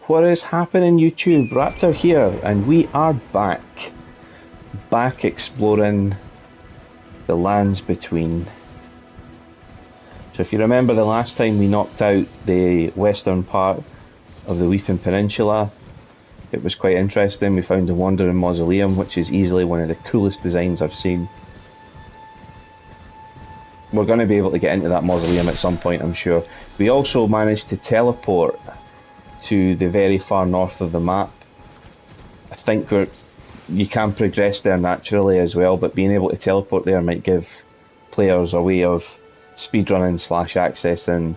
What is happening, YouTube? Raptor here, and we are back exploring the lands between. So if you remember the last time we knocked out the western part of the Weeping Peninsula, it was quite interesting. We found the Wandering Mausoleum, which is easily one of the coolest designs I've seen. We're going to be able to get into that mausoleum at some point, I'm sure. We also managed to teleport to the very far north of the map. I think you can progress there naturally as well, but being able to teleport there might give players a way of speedrunning / accessing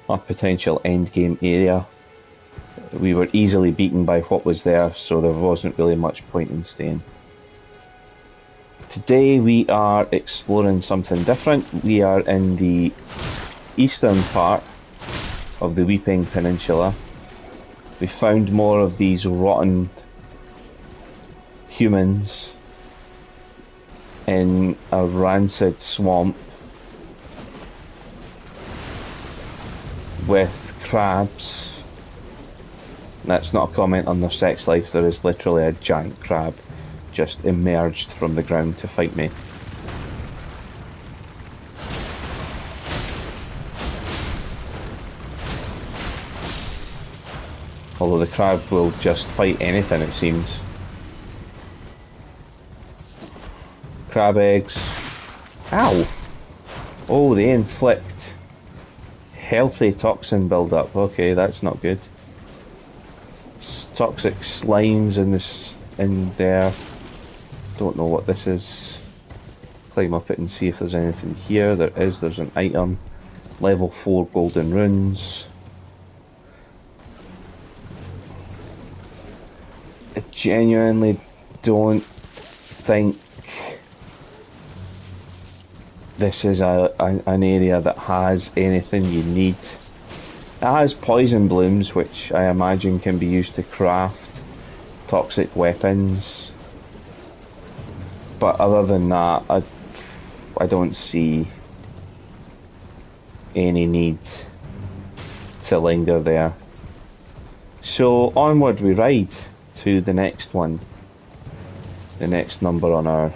a potential endgame area. We were easily beaten by what was there, so there wasn't really much point in staying. Today we are exploring something different. We are in the eastern part of the Weeping Peninsula. We found more of these rotten humans in a rancid swamp with crabs. That's not a comment on their sex life, there is literally a giant crab just emerged from the ground to fight me. Although the crab will just fight anything, it seems. Crab eggs. Ow! Oh, they inflict healthy toxin build-up. Okay, that's not good. Toxic slimes in there. Don't know what this is. Climb up it and see if there's anything here. There is. There's an item. Level 4 golden runes. I genuinely don't think this is an area that has anything you need. It has poison blooms, which I imagine can be used to craft toxic weapons. But other than that, I don't see any need to linger there. So onward we ride to the next one. The next number on our...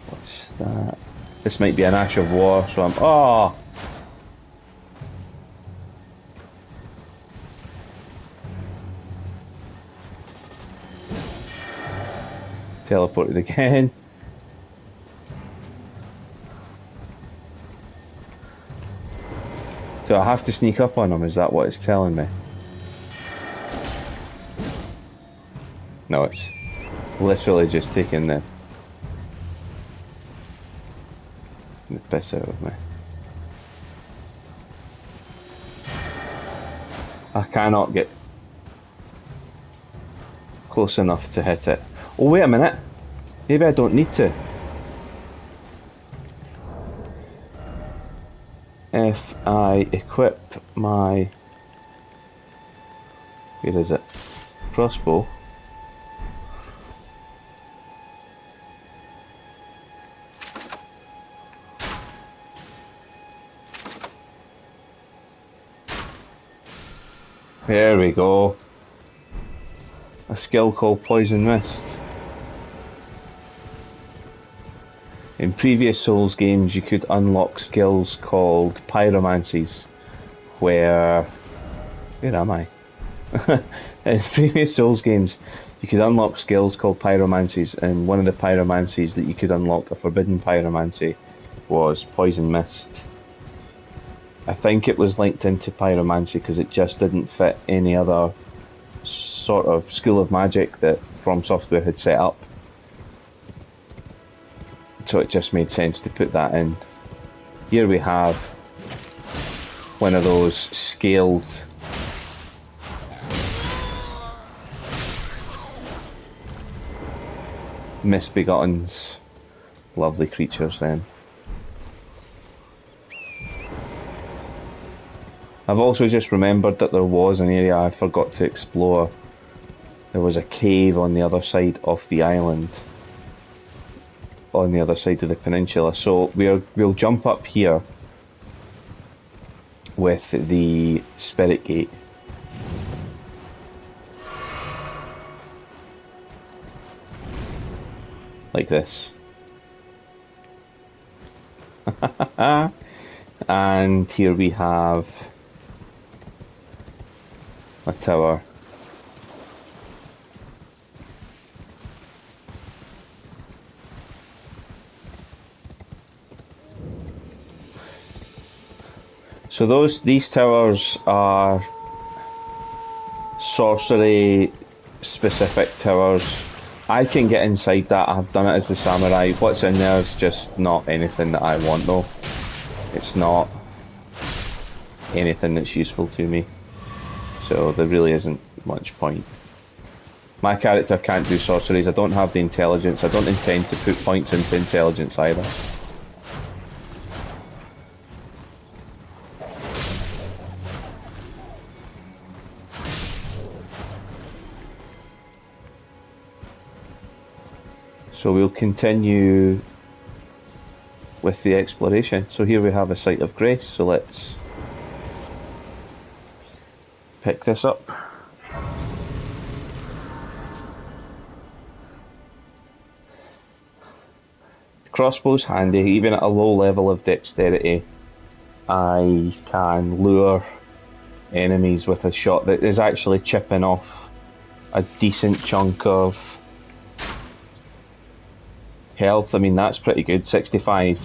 What's that? This might be an Ash of War, so I'm... Oh! Teleported again. So I have to sneak up on him, is that what it's telling me? No, it's literally just taking the piss out of me. I cannot get close enough to hit it. Oh, wait a minute. Maybe I don't need to. If I equip my... Where is it? Crossbow. There we go. A skill called Poison Mist. In previous Souls games you could unlock skills called pyromancies, where am I? In previous Souls games you could unlock skills called pyromancies, and one of the pyromancies that you could unlock, a forbidden pyromancy, was Poison Mist. I think it was linked into pyromancy because it just didn't fit any other sort of school of magic that From Software had set up. So it just made sense to put that in. Here we have one of those scaled misbegottens. Lovely creatures then. I've also just remembered that there was an area I forgot to explore. There was a cave on the other side of the island. On the other side of the peninsula. So we'll jump up here with the spirit gate. Like this. And here we have a tower. So these towers are sorcery specific towers. I can get inside that. I've done it as the samurai. What's in there is just not anything that I want though. It's not anything that's useful to me. So there really isn't much point. My character can't do sorceries. I don't have the intelligence. I don't intend to put points into intelligence either. So we'll continue with the exploration. So here we have a site of grace, so let's pick this up. Crossbow's handy. Even at a low level of dexterity, I can lure enemies with a shot that is actually chipping off a decent chunk of health. I mean, that's pretty good. 65.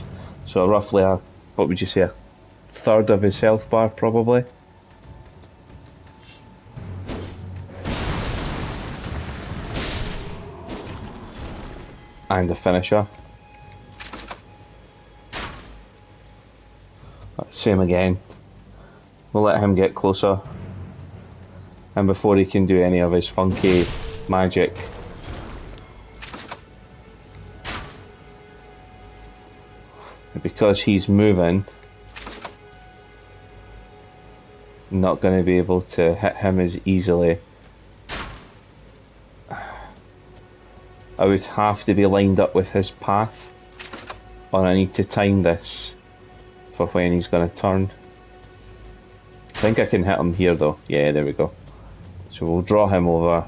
So roughly what would you say, a third of his health bar probably. And the finisher. Same again. We'll let him get closer. And before he can do any of his funky magic, because he's moving, I'm not going to be able to hit him as easily. I would have to be lined up with his path, or I need to time this for when he's going to turn. I think I can hit him here though. Yeah, there we go. So we'll draw him over.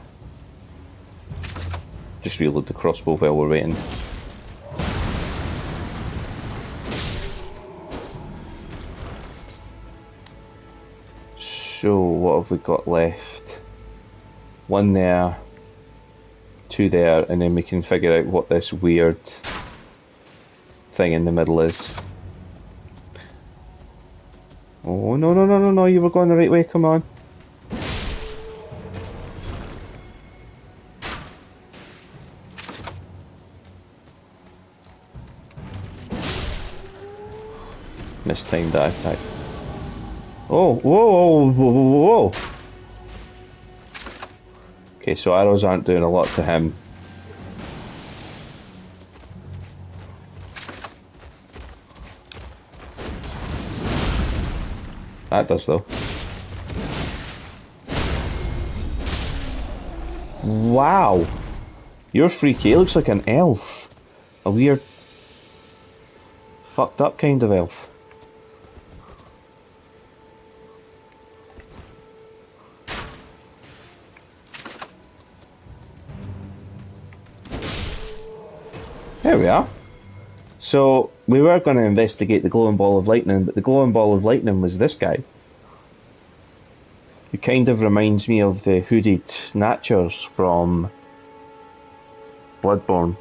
Just reload the crossbow while we're waiting. So what have we got left? One there, two there, and then we can figure out what this weird thing in the middle is. Oh no no no no no, you were going the right way, come on. Mistimed that attack. Oh, whoa, whoa, whoa, whoa, whoa. Okay, so arrows aren't doing a lot to him. That does though. Wow! You're freaky. It looks like an elf. A weird, fucked up kind of elf. There we are. So, we were going to investigate the glowing ball of lightning, but the glowing ball of lightning was this guy. He kind of reminds me of the hooded snatchers from Bloodborne.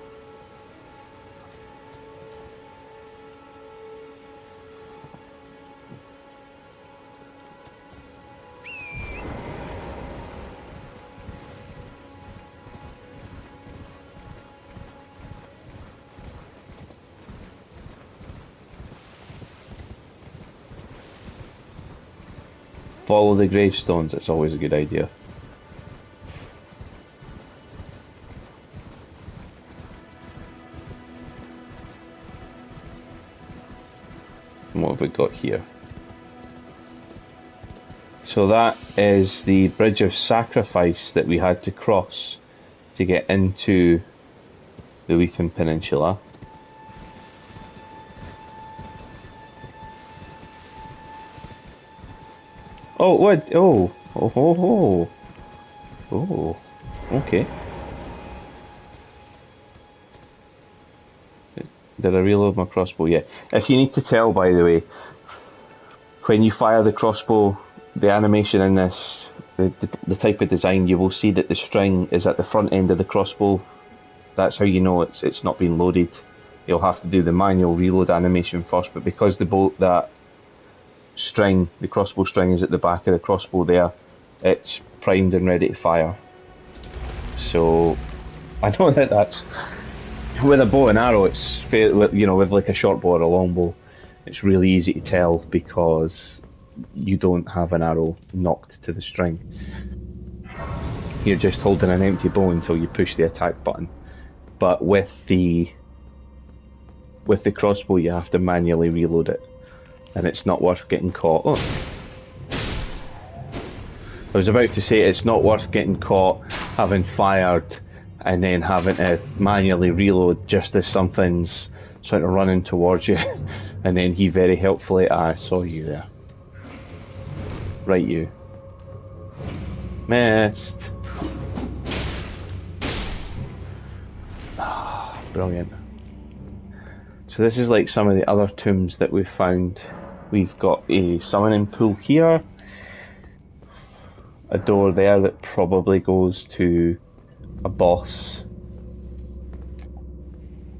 Follow the gravestones, it's always a good idea. And what have we got here? So that is the bridge of sacrifice that we had to cross to get into the Leafin Peninsula. Oh, what? Oh, oh, oh, oh, oh. Okay. Did I reload my crossbow? Yeah. If you need to tell, by the way, when you fire the crossbow, the animation in this, the type of design, you will see that the string is at the front end of the crossbow. That's how you know it's not been loaded. You'll have to do the manual reload animation first, but because that string, the crossbow string, is at the back of the crossbow there, it's primed and ready to fire. So I know that that's with a bow and arrow. It's fair, you know, with like a short bow or a long bow, it's really easy to tell because you don't have an arrow knocked to the string. You're just holding an empty bow until you push the attack button. But with the crossbow, you have to manually reload it, and it's not worth getting caught. Oh. I was about to say it's not worth getting caught having fired and then having to manually reload just as something's sort of running towards you, and then he very helpfully, I saw you there. Right, you. Missed. Ah, brilliant. So this is like some of the other tombs that we've found. We've got a summoning pool here. A door there that probably goes to a boss.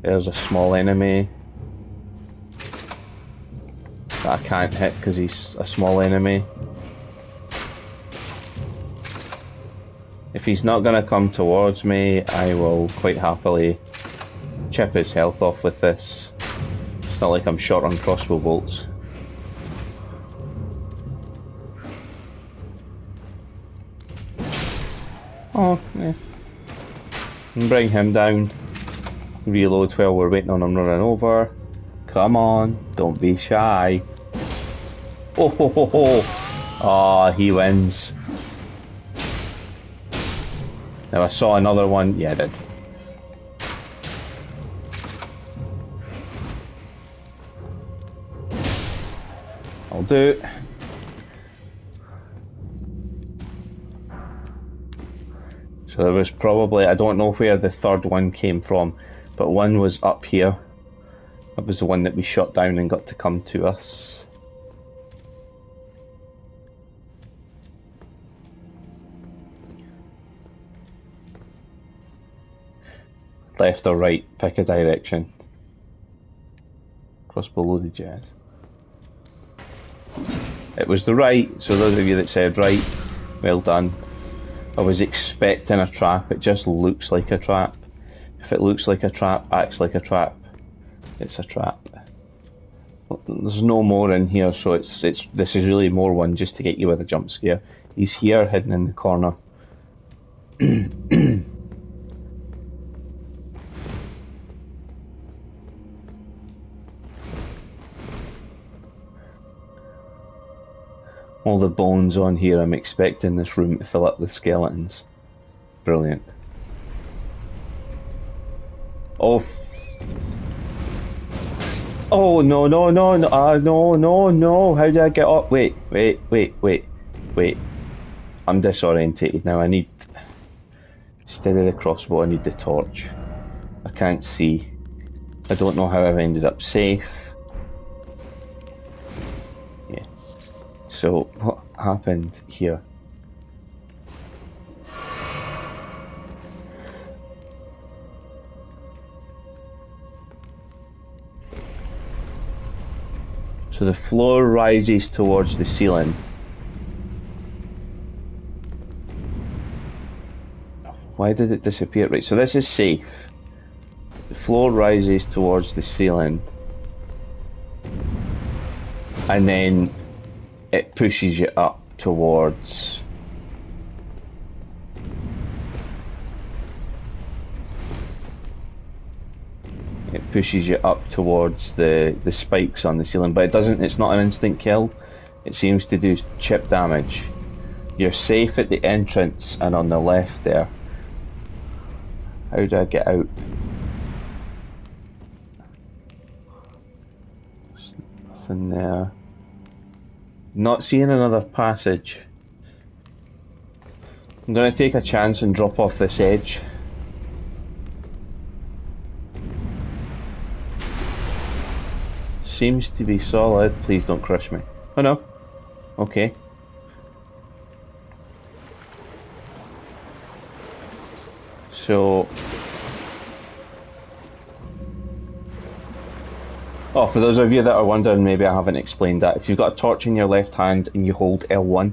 There's a small enemy that I can't hit because he's a small enemy. If he's not going to come towards me, I will quite happily chip his health off with this. It's not like I'm short on crossbow bolts. Oh, yeah. And bring him down. Reload while we're waiting on him running over. Come on, don't be shy. Oh ho ho ho! Ah, he wins. Now I saw another one. Yeah, I did. I'll do it. So there was probably, I don't know where the third one came from, but one was up here. That was the one that we shot down and got to come to us. Left or right, pick a direction. Crossbow loaded, jazz. It was the right, so those of you that said right, well done. I was expecting a trap, it just looks like a trap. If it looks like a trap, acts like a trap, it's a trap. There's no more in here, so this is really more one just to get you with a jump scare. He's here, hidden in the corner. All the bones on here, I'm expecting this room to fill up with skeletons. Brilliant. Oh. Oh, no, no, no, no, no, no, no. How did I get up? Wait. I'm disorientated now. I need, instead of the crossbow, I need the torch. I can't see. I don't know how I've ended up safe. Yeah. So, what happened here? So the floor rises towards the ceiling. Why did it disappear? Right, so this is safe. The floor rises towards the ceiling. And then it pushes you up towards... It pushes you up towards the spikes on the ceiling, but it doesn't, it's not an instant kill. It seems to do chip damage. You're safe at the entrance and on the left there. How do I get out? There's nothing there. Not seeing another passage. I'm going to take a chance and drop off this edge. Seems to be solid. Please don't crush me. Oh no. Okay. So... Oh, for those of you that are wondering, maybe I haven't explained that. If you've got a torch in your left hand and you hold L1,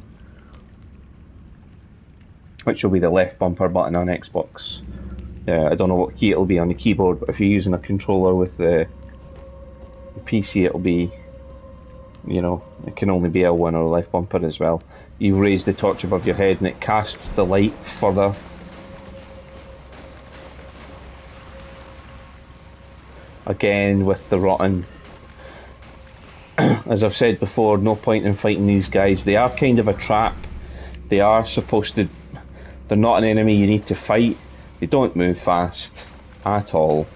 which will be the left bumper button on Xbox. I don't know what key it'll be on the keyboard, but if you're using a controller with the PC, it'll be, you know, it can only be L1 or left bumper as well. You raise the torch above your head and it casts the light further. Again with the rotten. As I've said before, no point in fighting these guys. They are kind of a trap. They are supposed to... They're not an enemy you need to fight. They don't move fast at all.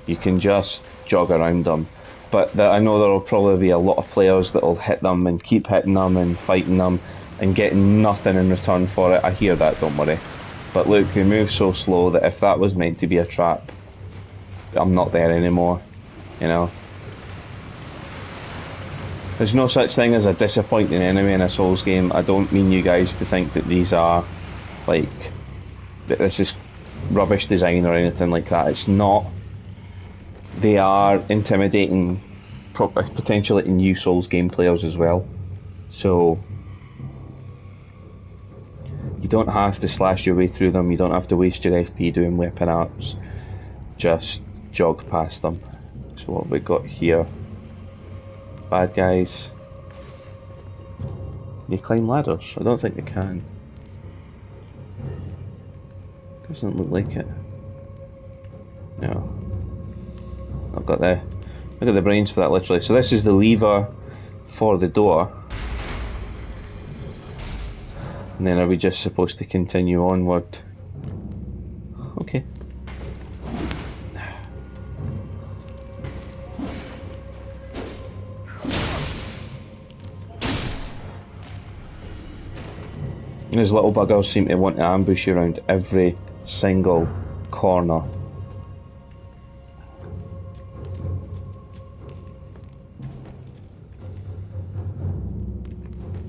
You can just jog around them. But I know there will probably be a lot of players that will hit them and keep hitting them and fighting them and getting nothing in return for it. I hear that, don't worry. But look, they move so slow that if that was meant to be a trap, I'm not there anymore, you know. There's no such thing as a disappointing enemy in a Souls game. I don't mean you guys to think that these are, like, that this is rubbish design or anything like that. It's not. They are intimidating, potentially new Souls game players as well. So, you don't have to slash your way through them. You don't have to waste your FP doing weapon arts. Just jog past them. So what have we got here? Bad guys. Can you climb ladders? I don't think they can. Doesn't look like it. No. I've got the... Look at the brains for that, literally. So this is the lever for the door. And then are we just supposed to continue onward? Okay. These little buggers seem to want to ambush you around every single corner.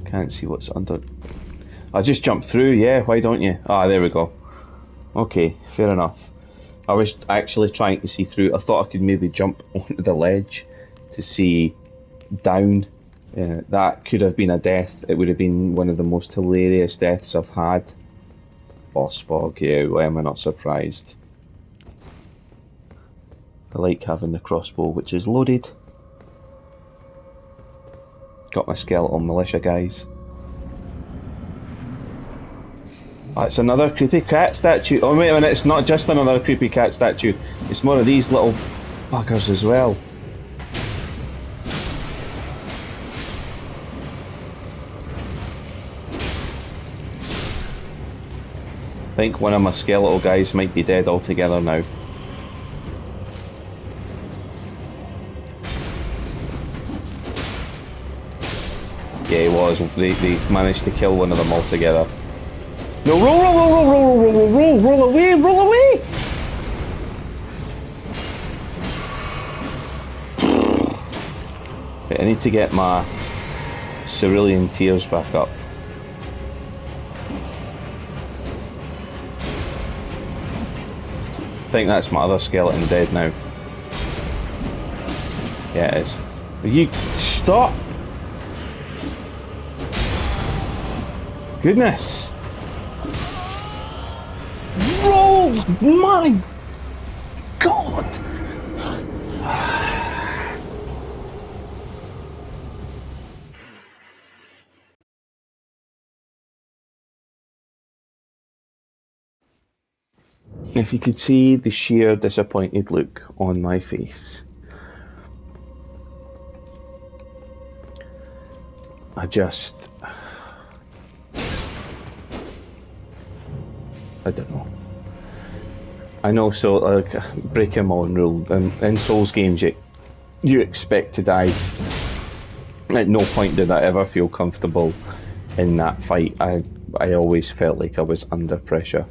Can't see what's under. I'll just jump through, yeah, why don't you? Ah, there we go. Okay, fair enough. I was actually trying to see through. I thought I could maybe jump onto the ledge to see down. That could have been a death. It would have been one of the most hilarious deaths I've had. Boss fog, yeah, why am I not surprised? I like having the crossbow, which is loaded. Got my skeletal militia guys. Oh, it's another creepy cat statue. Oh wait a minute, it's not just another creepy cat statue. It's more of these little buggers as well. I think one of my skeletal guys might be dead altogether now. Yeah, he was. They managed to kill one of them altogether. No, roll away, roll away! Okay, I need to get my cerulean tears back up. I think that's my other skeleton dead now. Yeah, it is. Will you stop? Goodness! Roll! My God! If you could see the sheer disappointed look on my face. I don't know. I know, so like breaking my own rule. In Souls games, you expect to die At no point did I ever feel comfortable in that fight. I always felt like I was under pressure.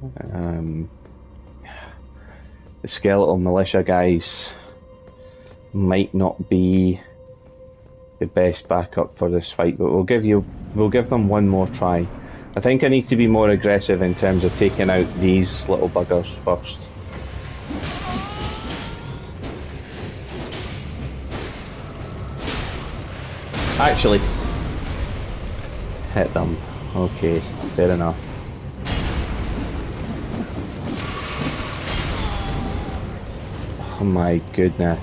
The skeletal militia guys might not be the best backup for this fight, but we'll give them one more try. I think I need to be more aggressive in terms of taking out these little buggers first. Actually, hit them. Okay, fair enough. Oh my goodness.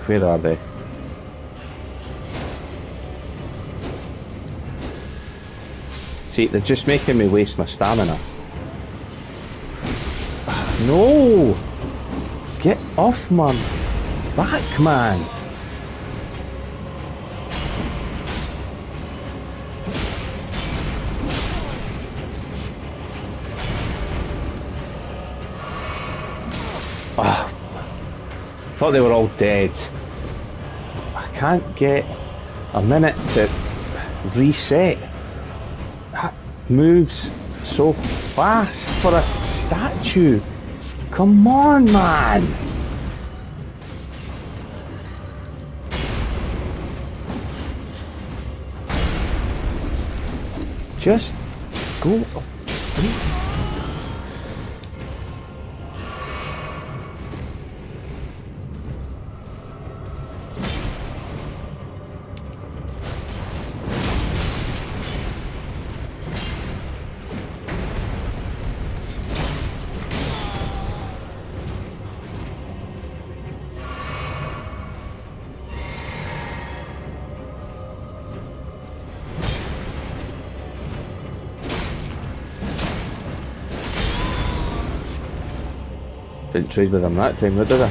Where are they? See, they're just making me waste my stamina. No! Get off my back, man! Ah, I thought they were all dead. I can't get a minute to reset. That moves so fast for a statue. Come on, man! Just go. Didn't trade with him that time, did I?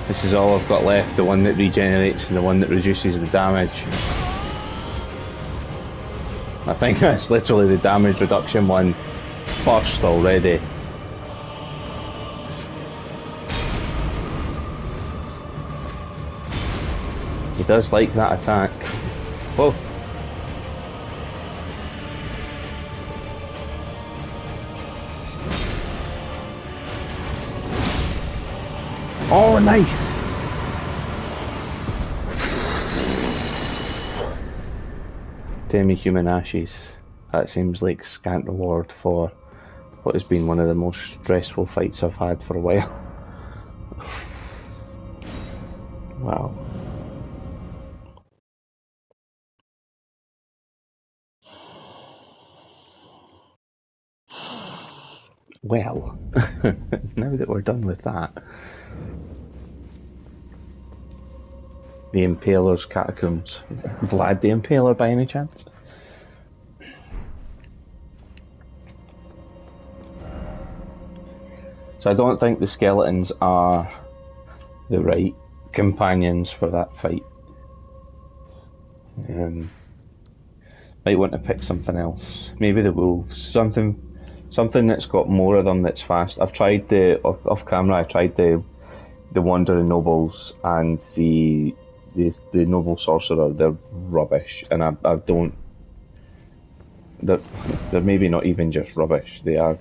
This is all I've got left, the one that regenerates and the one that reduces the damage. I think that's literally the damage reduction one first already. He does like that attack. Whoa. Oh, nice! Demi-human ashes. That seems like scant reward for what has been one of the most stressful fights I've had for a while. Wow. Well, now that we're done with that, the Impaler's Catacombs. Vlad the Impaler by any chance? So I don't think the skeletons are the right companions for that fight. Might want to pick something else. Maybe the wolves. Something that's got more of them that's fast. I've tried the off camera. I tried the wandering nobles and the noble sorcerer. They're rubbish, and I don't. They're maybe not even just rubbish. They are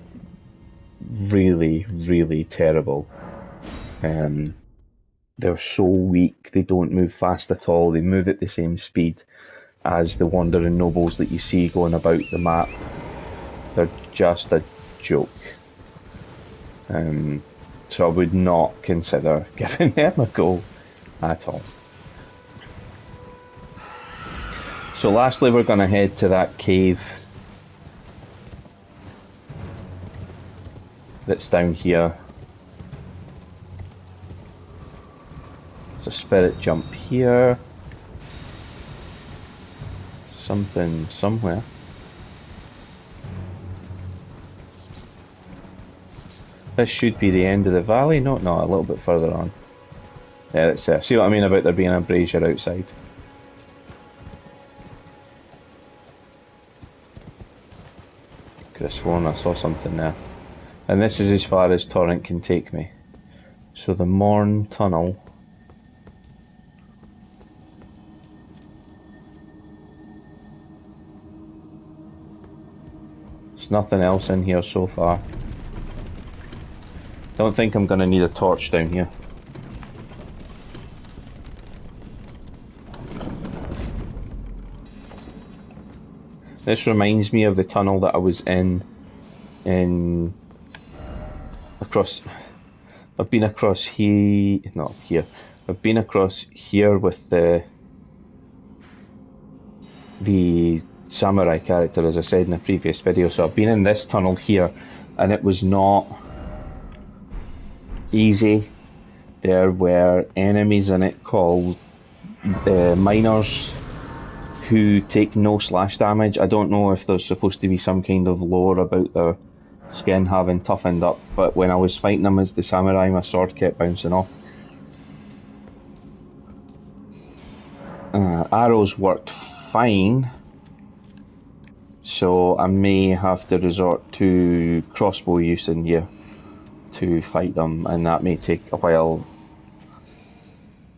really, really terrible. They're so weak. They don't move fast at all. They move at the same speed as the wandering nobles that you see going about the map. They're just a joke. So I would not consider giving them a go at all. So lastly, we're going to head to that cave that's down here. There's a spirit jump here. Something somewhere. This should be the end of the valley. No, a little bit further on. Yeah, it's there. See what I mean about there being a brazier outside? Could have sworn I saw something there. And this is as far as Torrent can take me. So the Morn Tunnel. There's nothing else in here so far. Don't think I'm going to need a torch down here. This reminds me of the tunnel that I was in across. I've been across here, not here. I've been across here with the samurai character, as I said in a previous video. So I've been in this tunnel here, and it was not easy. There were enemies in it called miners who take no slash damage. I don't know if there's supposed to be some kind of lore about their skin having toughened up, but when I was fighting them as the samurai, my sword kept bouncing off. Arrows worked fine, so I may have to resort to crossbow use in here to fight them, and that may take a while.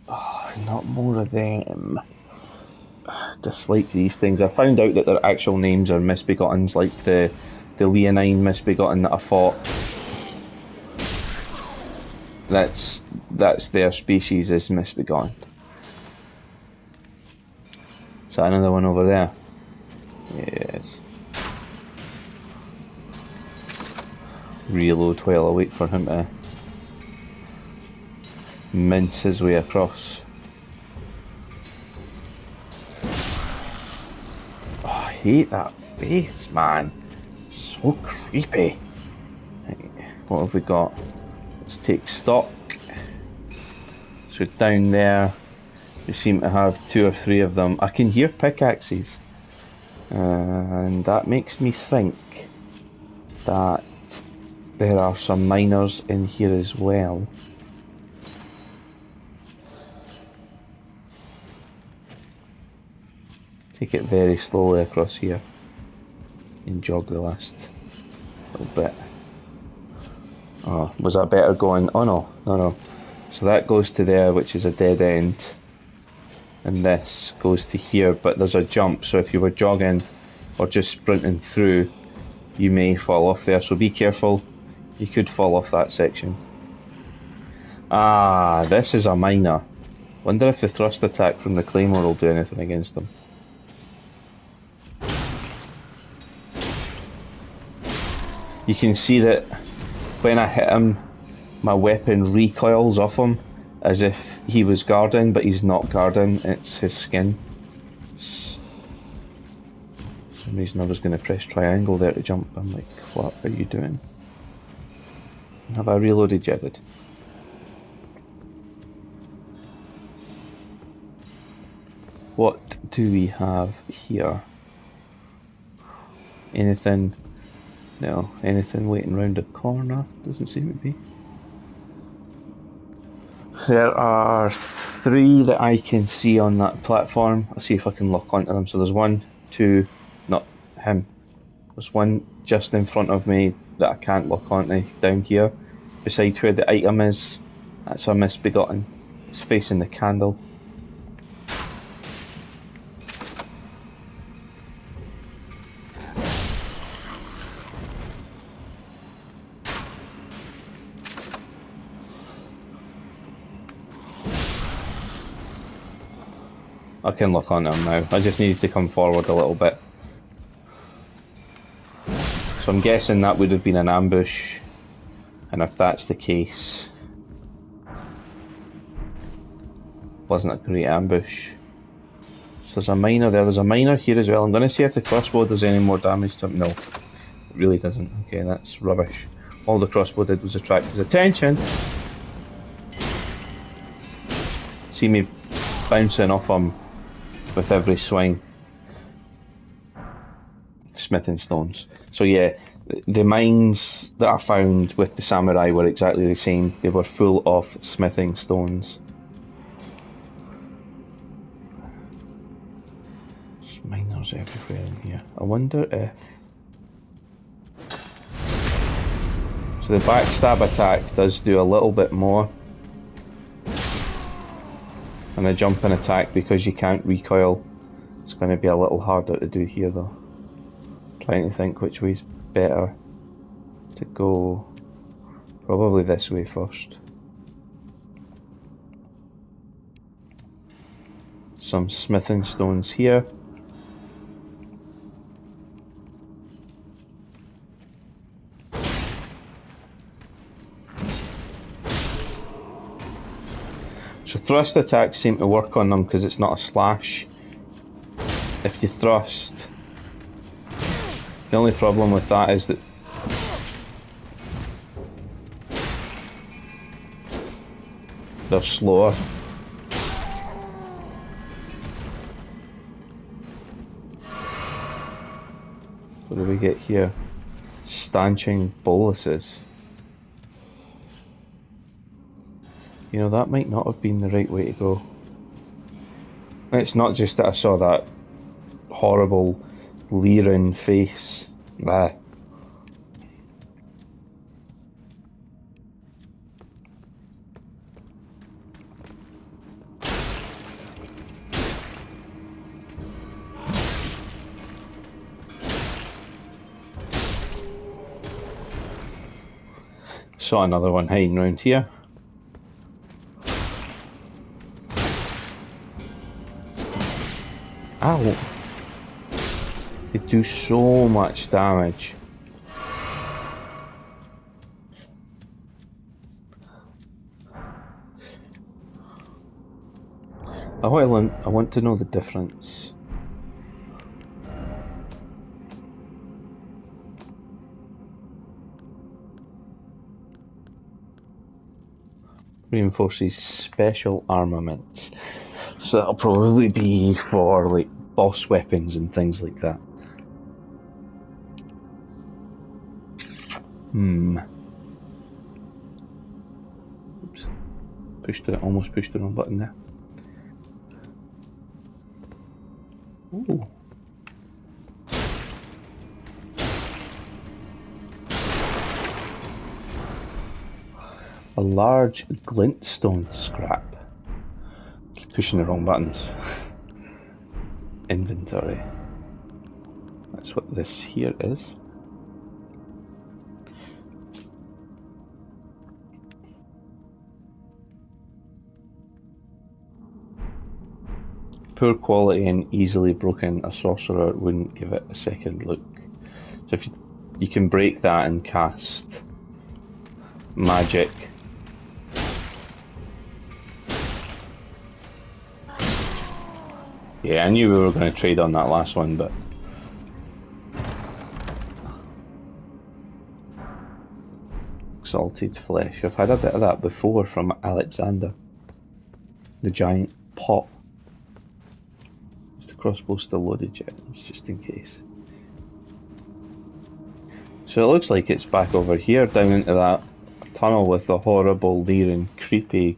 Oh, not more of them. Dislike these things. I found out that their actual names are misbegottens, like the leonine misbegotten that I fought. That's their species is misbegotten. Is that another one over there? Yes. Reload while I wait for him to mince his way across. Oh, I hate that face, man. So creepy. Right, what have we got? Let's take stock. So down there, they seem to have 2 or 3 of them. I can hear pickaxes, and that makes me think that there are some miners in here as well. Take it very slowly across here and jog the last little bit. Oh, was that better going? Oh no, no, no. So that goes to there, which is a dead end. And this goes to here, but there's a jump, so if you were jogging or just sprinting through, you may fall off there, so be careful. You could fall off that section. Ah, this is a miner. Wonder if the thrust attack from the claymore will do anything against them. You can see that when I hit him, my weapon recoils off him as if he was guarding, but he's not guarding, it's his skin. For some reason I was going to press triangle there to jump. I'm like, what are you doing? Have I reloaded yet? What do we have here? Anything? No, anything waiting round the corner? Doesn't seem to be. There are 3 that I can see on that platform. I'll see if I can lock onto them. So there's 1, 2, not him. There's 1 just in front of me that I can't lock onto down here. Beside where the item is, that's a misbegotten. It's facing the candle. I can lock onto him now. I just needed to come forward a little bit. So I'm guessing that would have been an ambush. And if that's the case, wasn't a great ambush. So there's a miner there. There's a miner here as well. I'm going to see if the crossbow does any more damage to him. No, it really doesn't. Okay, that's rubbish. All the crossbow did was attract his attention. See me bouncing off him with every swing. Smithing stones. So yeah, the mines that I found with the samurai were exactly the same. They were full of smithing stones. There's miners everywhere in here. I wonder if... So the backstab attack does do a little bit more than a jumping attack because you can't recoil. It's going to be a little harder to do here though. Trying to think which way's better to go. Probably this way first. Some smithing stones here. So thrust attacks seem to work on them because it's not a slash. If you thrust, the only problem with that is that they're slower. What do we get here? Stanching boluses. You know, that might not have been the right way to go. It's not just that I saw that horrible leering face. Bah. Saw another one hiding around here. Ow! They do so much damage. I want to know the difference. Reinforces special armaments. So that'll probably be for like boss weapons and things like that. Oops. Almost pushed the wrong button there. Ooh. A large glintstone scrap. Keep pushing the wrong buttons. Inventory. That's what this here is. Poor quality and easily broken. A sorcerer wouldn't give it a second look. So if you can break that and cast magic. Yeah, I knew we were going to trade on that last one, but... Exalted flesh. I've had a bit of that before from Alexander. The giant pot. Is the crossbow still loaded yet? It's just in case. So it looks like it's back over here, down into that tunnel with the horrible, leering, creepy...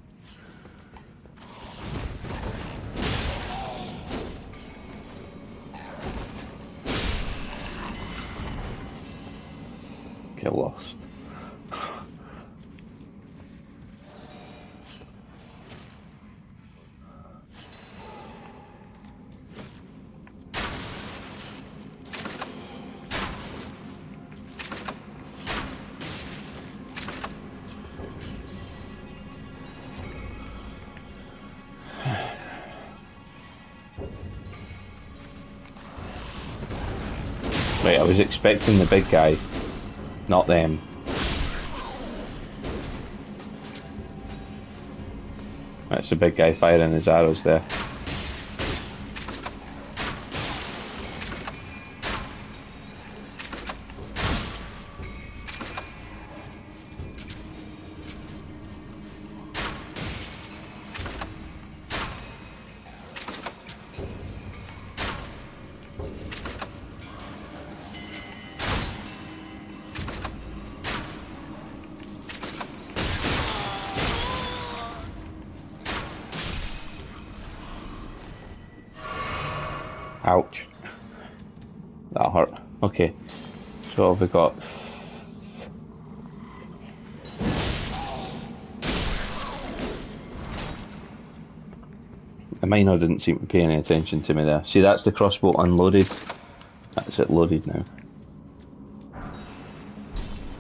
Get lost. Right, I was expecting the big guy, not them. That's the big guy firing his arrows there. Ouch. That hurt. Okay. So what have we got? The miner didn't seem to pay any attention to me there. See, that's the crossbow unloaded. That's it loaded now.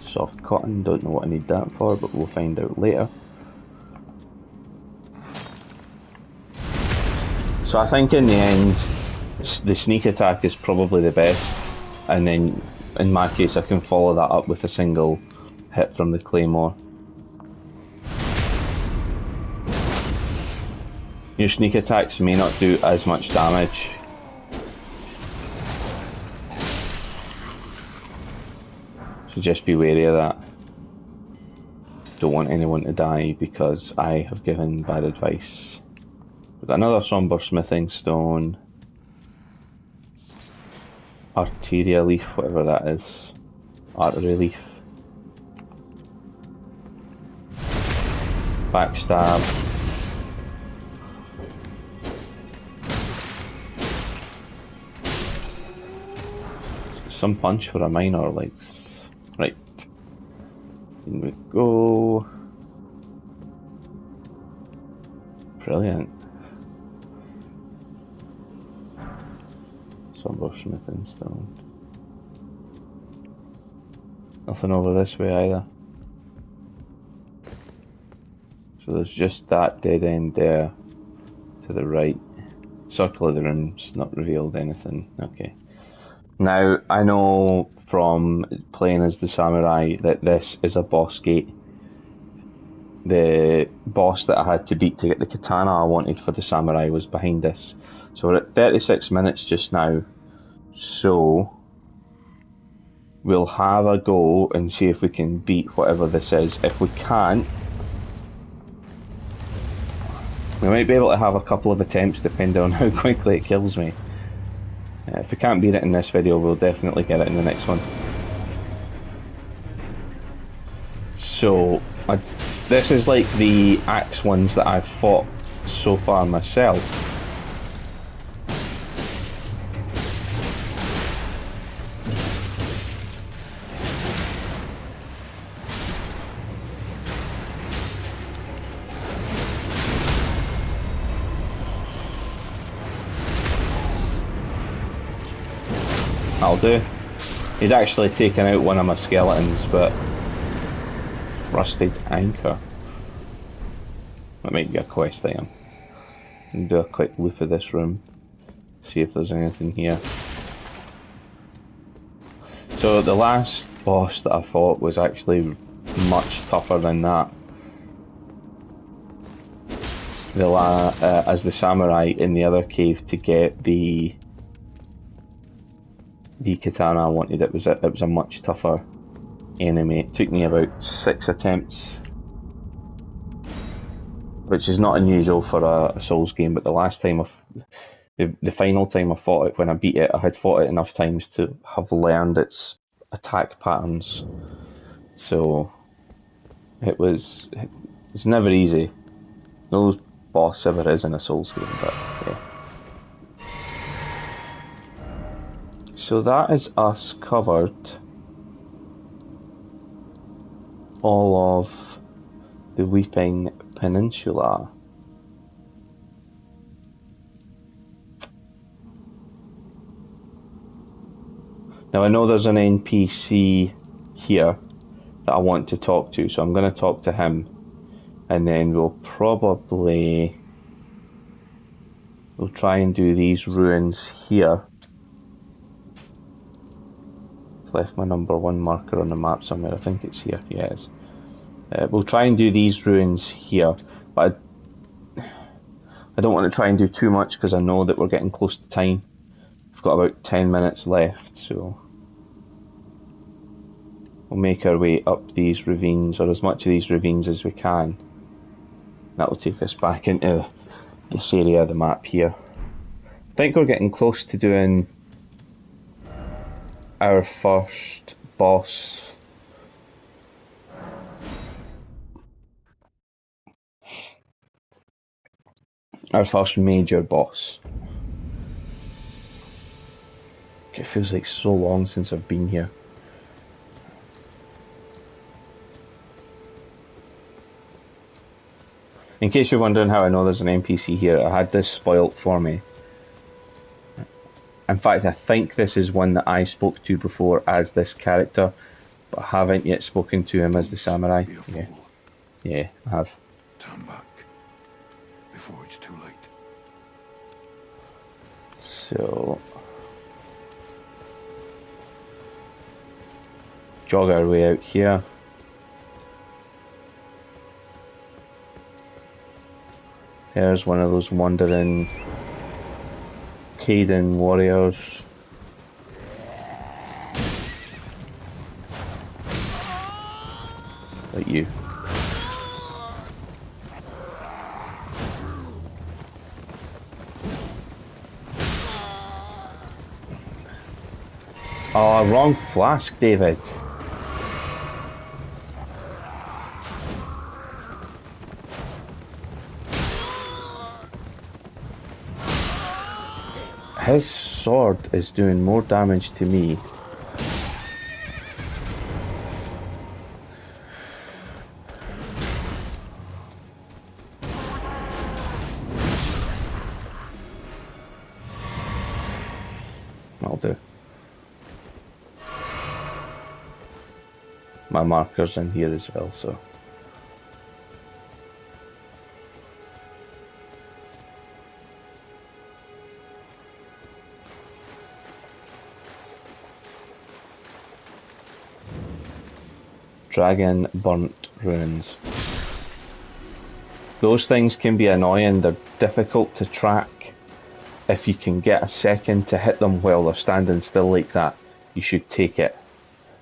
Soft cotton, don't know what I need that for, but we'll find out later. So I think in the end, the sneak attack is probably the best, and then in my case I can follow that up with a single hit from the claymore. Your sneak attacks may not do as much damage. So just be wary of that. Don't want anyone to die because I have given bad advice. We've got another somber smithing stone. Arteria leaf, whatever that is. Artery leaf. Backstab. Some punch for a miner, like. Right. In we go. Brilliant. Somber smithing stone. Nothing over this way either. So there's just that dead end there to the right. Circle of the Rooms, not revealed anything. Okay. Now, I know from playing as the samurai that this is a boss gate. The boss that I had to beat to get the katana I wanted for the samurai was behind this. So we're at 36 minutes just now. So we'll have a go and see if we can beat whatever this is. If we can't, we might be able to have a couple of attempts depending on how quickly it kills me. If we can't beat it in this video, we'll definitely get it in the next one. So, this is like the axe ones that I've fought so far myself. That'll do. He'd actually taken out one of my skeletons, but rusted anchor. That might be a quest item. And do a quick loop of this room. See if there's anything here. So the last boss that I fought was actually much tougher than that. As the samurai in the other cave to get the katana I wanted, it was a much tougher enemy. It took me about 6 attempts, which is not unusual for a Souls game, but the last time the final time I fought it, when I beat it, I had fought it enough times to have learned its attack patterns. So it's never easy. No boss ever is in a Souls game, but yeah. So that is us covered all of the Weeping Peninsula. Now I know there's an NPC here that I want to talk to, so I'm going to talk to him, and then we'll try and do these ruins here. I've left my number 1 marker on the map somewhere. I think it's here. Yes. We'll try and do these ruins here, but I don't want to try and do too much because I know that we're getting close to time. We've got about 10 minutes left, so we'll make our way up these ravines, or as much of these ravines as we can. That will take us back into this area of the map here. I think we're getting close to doing our first boss. Our first major boss. It feels like so long since I've been here. In case you're wondering how I know there's an NPC here, I had this spoilt for me. In fact, I think this is one that I spoke to before as this character, but I haven't yet spoken to him as the samurai. Yeah. Yeah, I have. Turn back before it's too late. So jog our way out here. There's one of those wandering Caden warriors. Like you. Oh, wrong flask, David. His sword is doing more damage to me. I'll do. My marker's in here as well, so. Dragon burnt ruins. Those things can be annoying, they're difficult to track. If you can get a second to hit them while they're standing still like that, you should take it.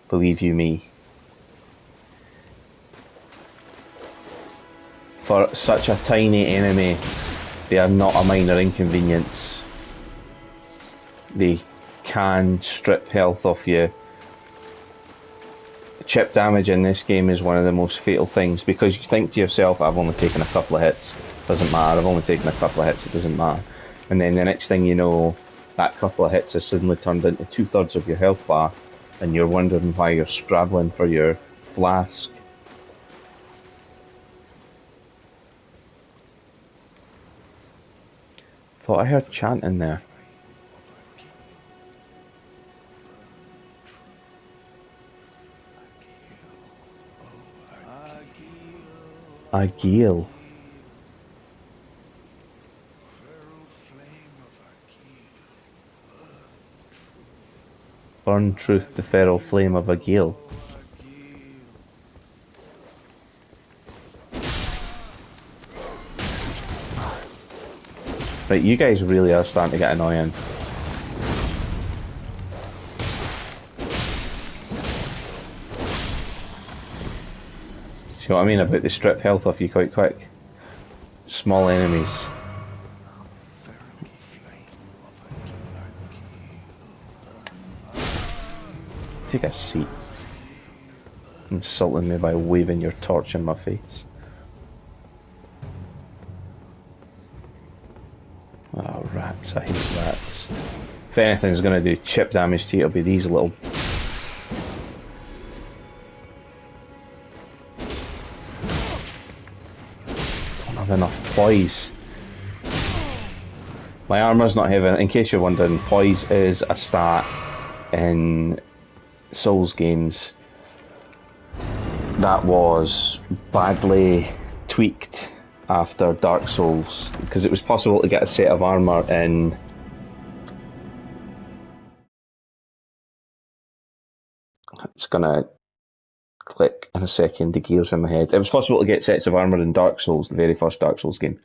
Believe you me. For such a tiny enemy, they are not a minor inconvenience. They can strip health off you. Chip damage in this game is one of the most fatal things, because you think to yourself, I've only taken a couple of hits, doesn't matter, I've only taken a couple of hits, it doesn't matter. And then the next thing you know, that couple of hits has suddenly turned into 2/3 of your health bar, and you're wondering why you're scrabbling for your flask. Thought I heard chanting there. Agil. Burn truth, the feral flame of Agil. Right, you guys really are starting to get annoying. See what I mean about the strip health off you quite quick? Small enemies. Take a seat. Insulting me by waving your torch in my face. Oh, rats. I hate rats. If anything's going to do chip damage to you, it'll be these little... I don't have enough poise. My armour's not heavy. In case you're wondering, poise is a stat in Souls games that was badly tweaked after Dark Souls, because it was possible to get a set of armour in it's gonna click in a second, the gears in my head. It was possible to get sets of armour in Dark Souls, the very first Dark Souls game.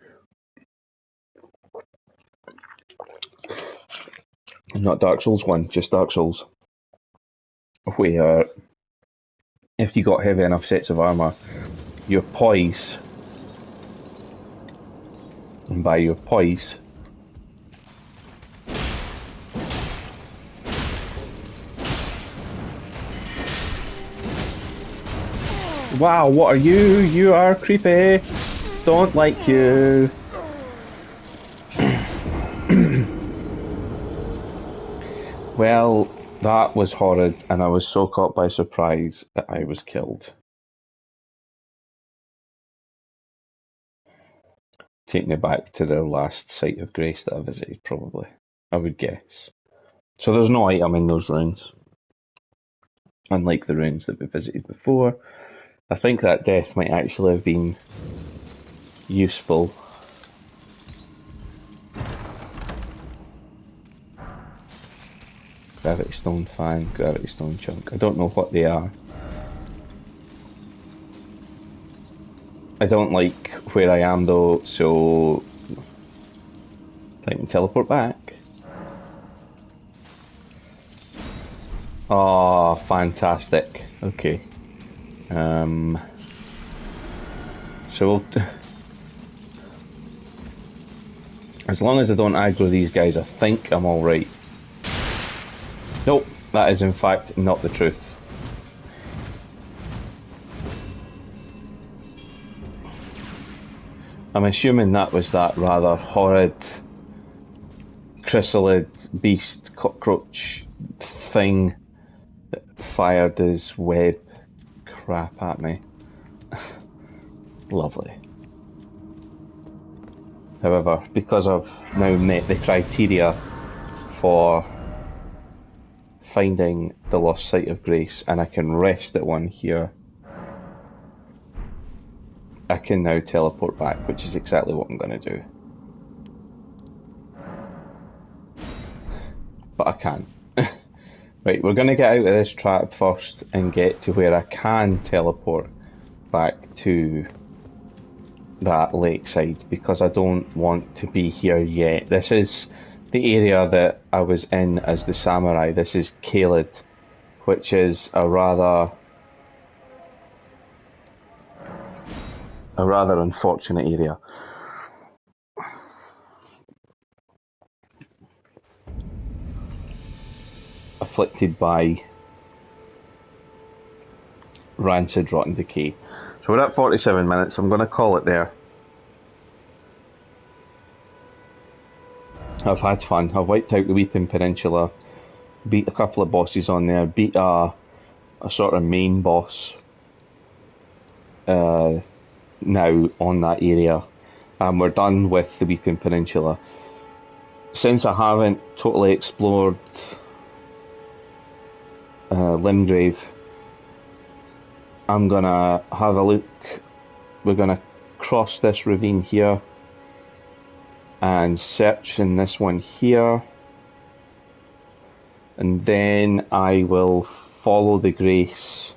Not Dark Souls 1, just Dark Souls. Where if you got heavy enough sets of armour, your poise, and by your poise, wow, what are you? You are creepy. Don't like you. Well, that was horrid, and I was so caught by surprise that I was killed. Take me back to the last site of grace that I visited, probably. I would guess. So there's no item in those ruins. Unlike the ruins that we visited before. I think that death might actually have been useful. Gravity stone fan, gravity stone chunk. I don't know what they are. I don't like where I am though, so I can teleport back. Oh, fantastic. Okay. So we'll as long as I don't aggro these guys, I think I'm alright. Nope, that is in fact not the truth. I'm assuming that was that rather horrid chrysalid beast cockroach thing that fired his web crap at me. Lovely. However, because I've now met the criteria for finding the lost site of grace and I can rest at one here, I can now teleport back, which is exactly what I'm going to do. But I can't. Right, we're going to get out of this trap first and get to where I can teleport back to that lakeside, because I don't want to be here yet. This is the area that I was in as the samurai. This is Caelid, which is a rather unfortunate area. Afflicted by rancid rotten decay. So we're at 47 minutes. I'm going to call it there. I've had fun. I've wiped out the Weeping Peninsula, beat a couple of bosses on there, beat a sort of main boss now on that area, and we're done with the Weeping Peninsula. Since I haven't totally explored Limgrave, I'm gonna have a look. We're gonna cross this ravine here and search in this one here, and then I will follow the grace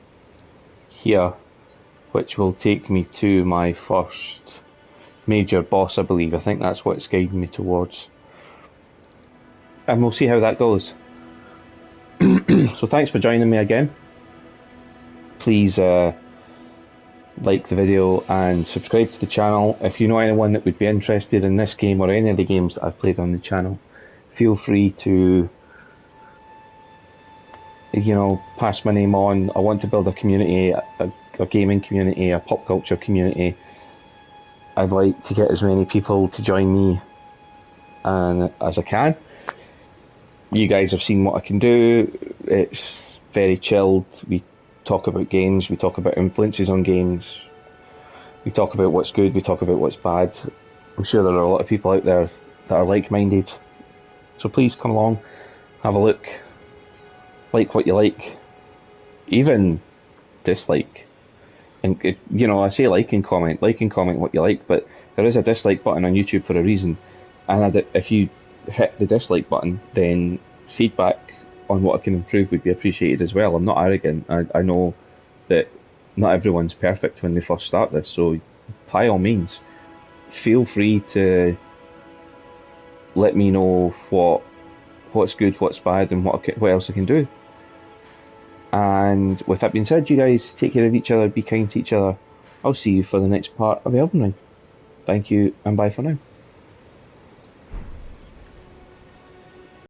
here, which will take me to my first major boss, I believe. I think that's what it's guiding me towards, and we'll see how that goes. So thanks for joining me again. Please like the video and subscribe to the channel. If you know anyone that would be interested in this game or any of the games that I've played on the channel, feel free to, you know, pass my name on. I want to build a community, a gaming community, a pop culture community. I'd like to get as many people to join me as I can. You guys have seen what I can do. It's very chilled. We talk about games, we talk about influences on games, we talk about what's good, we talk about what's bad. I'm sure there are a lot of people out there that are like-minded. So please come along, have a look, like what you like, even dislike. And you know, I say like and comment what you like, but there is a dislike button on YouTube for a reason. And if you hit the dislike button, then feedback on what I can improve would be appreciated as well. I'm not arrogant. I know that not everyone's perfect when they first start this, so by all means, feel free to let me know what's good, what's bad, and what else I can do. And with that being said, you guys take care of each other, be kind to each other. I'll see you for the next part of Elden Ring. Thank you, and bye for now.